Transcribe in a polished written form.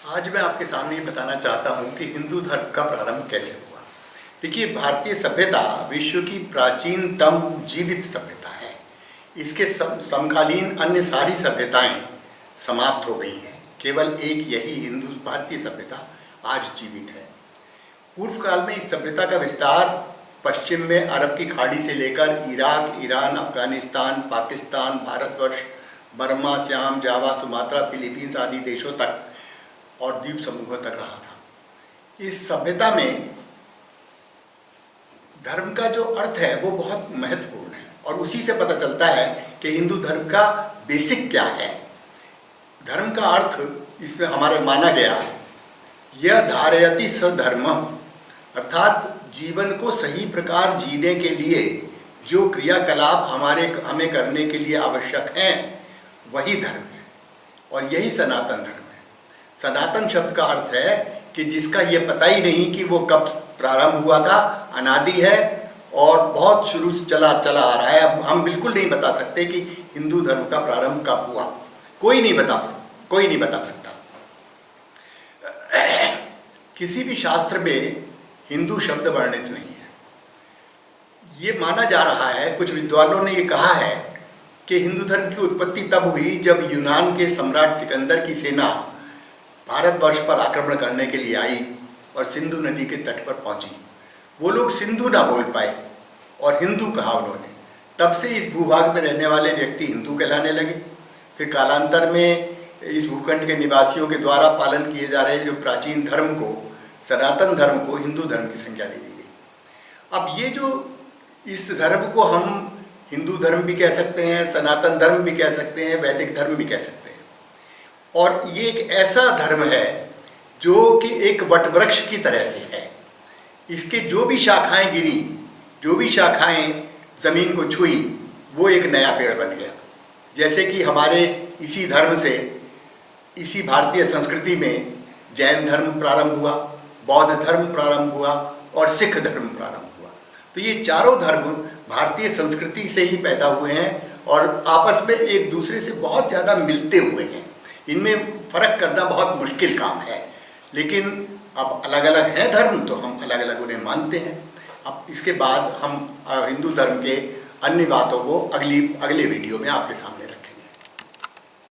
आज मैं आपके सामने ये बताना चाहता हूँ कि हिंदू धर्म का प्रारंभ कैसे हुआ। देखिए, भारतीय सभ्यता विश्व की प्राचीनतम जीवित सभ्यता है। इसके समकालीन अन्य सारी सभ्यताएं समाप्त हो गई हैं। केवल एक यही हिंदू भारतीय सभ्यता आज जीवित है। पूर्व काल में इस सभ्यता का विस्तार पश्चिम में अरब की खाड़ी से लेकर Iraq, Iran, Afghanistan, Pakistan, Bharatvarsh, Burma, Siam, Java, Sumatra, Philippines आदि देशों तक और द्वीप समूहों तक रहा था। इस सभ्यता में धर्म का जो अर्थ है वो बहुत महत्वपूर्ण है और उसी से पता चलता है कि हिंदू धर्म का बेसिक क्या है। धर्म का अर्थ इसमें हमारे माना गया, यह धारयति सधर्म, अर्थात जीवन को सही प्रकार जीने के लिए जो क्रियाकलाप हमें करने के लिए आवश्यक हैं वही धर्म है और यही सनातन धर्म है। सनातन शब्द का अर्थ है कि जिसका ये पता ही नहीं कि वो कब प्रारंभ हुआ था, अनादि है और बहुत शुरू से चला आ रहा है। हम बिल्कुल नहीं बता सकते कि हिंदू धर्म का प्रारंभ कब हुआ। कोई नहीं बता सकता। किसी भी शास्त्र में हिंदू शब्द वर्णित नहीं है। ये माना जा रहा है, कुछ विद्वानों ने ये कहा है कि हिंदू धर्म की उत्पत्ति तब हुई जब यूनान के सम्राट सिकंदर की सेना भारतवर्ष पर आक्रमण करने के लिए आई और सिंधु नदी के तट पर पहुंची। वो लोग सिंधु ना बोल पाए और हिंदू कहा उन्होंने। तब से इस भूभाग में रहने वाले व्यक्ति हिंदू कहलाने लगे। फिर कालांतर में इस भूखंड के निवासियों के द्वारा पालन किए जा रहे जो प्राचीन धर्म को, सनातन धर्म को हिंदू धर्म की संज्ञा दे दी गई। अब ये जो इस धर्म को हम हिंदू धर्म भी कह सकते हैं, सनातन धर्म भी कह सकते हैं, वैदिक धर्म भी कह सकते हैं। और ये एक ऐसा धर्म है जो कि एक वटवृक्ष की तरह से है। इसके जो भी शाखाएं गिरी, जो भी शाखाएं जमीन को छुई, वो एक नया पेड़ बन गया। जैसे कि हमारे इसी धर्म से, इसी भारतीय संस्कृति में जैन धर्म प्रारंभ हुआ, बौद्ध धर्म प्रारंभ हुआ और सिख धर्म प्रारंभ हुआ। तो ये चारों धर्म भारतीय संस्कृति से ही पैदा हुए हैं और आपस में एक दूसरे से बहुत ज़्यादा मिलते हुए हैं। इनमें फ़र्क करना बहुत मुश्किल काम है, लेकिन अब अलग अलग है धर्म तो हम अलग अलग उन्हें मानते हैं। अब इसके बाद हम हिंदू धर्म के अन्य बातों को अगले वीडियो में आपके सामने